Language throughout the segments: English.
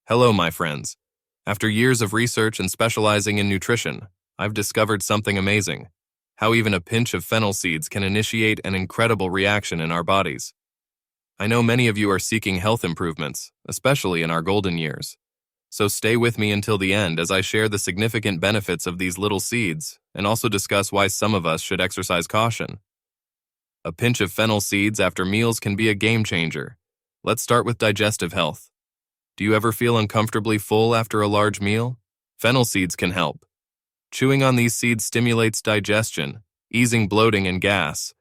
Hello, my friends. After years of research and specializing in nutrition, I've discovered something amazing: how even a pinch of fennel seeds can initiate an incredible reaction in our bodies. I know many of you are seeking health improvements, especially in our golden years. So stay with me until the end as I share the significant benefits of these little seeds and also discuss why some of us should exercise caution. A pinch of fennel seeds after meals can be a game changer. Let's start with digestive health. Do you ever feel uncomfortably full after a large meal? Fennel seeds can help. Chewing on these seeds stimulates digestion, easing bloating and gas.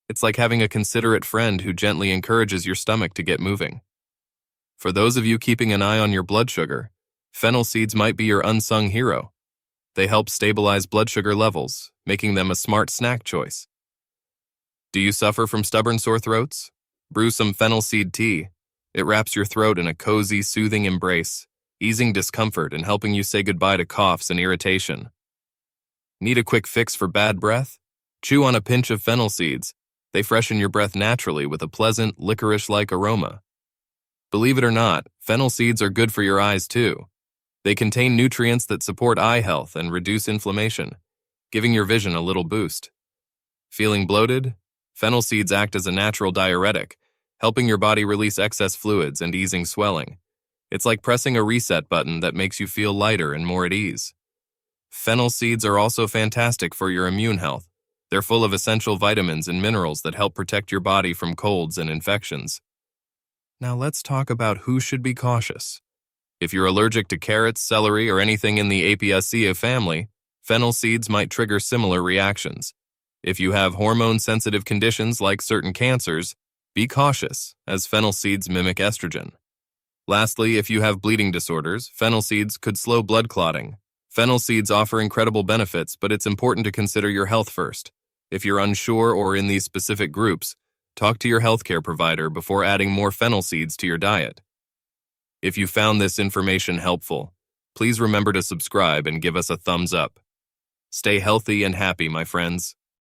It's like having a considerate friend who gently encourages your stomach to get moving. For those of you keeping an eye on your blood sugar, fennel seeds might be your unsung hero. They help stabilize blood sugar levels, making them a smart snack choice. Do you suffer from stubborn sore throats? Brew some fennel seed tea. It wraps your throat in a cozy, soothing embrace, easing discomfort and helping you say goodbye to coughs and irritation. Need a quick fix for bad breath? Chew on a pinch of fennel seeds. They freshen your breath naturally with a pleasant, licorice-like aroma. Believe it or not, fennel seeds are good for your eyes too. They contain nutrients that support eye health and reduce inflammation, giving your vision a little boost. Feeling bloated? Fennel seeds act as a natural diuretic, helping your body release excess fluids and easing swelling. It's like pressing a reset button that makes you feel lighter and more at ease. Fennel seeds are also fantastic for your immune health. They're full of essential vitamins and minerals that help protect your body from colds and infections. Now let's talk about who should be cautious. If you're allergic to carrots, celery, or anything in the Apiaceae family, fennel seeds might trigger similar reactions. If you have hormone-sensitive conditions like certain cancers, be cautious, as fennel seeds mimic estrogen. Lastly, if you have bleeding disorders, fennel seeds could slow blood clotting. Fennel seeds offer incredible benefits, but it's important to consider your health first. If you're unsure or in these specific groups, talk to your healthcare provider before adding more fennel seeds to your diet. If you found this information helpful, please remember to subscribe and give us a thumbs up. Stay healthy and happy, my friends.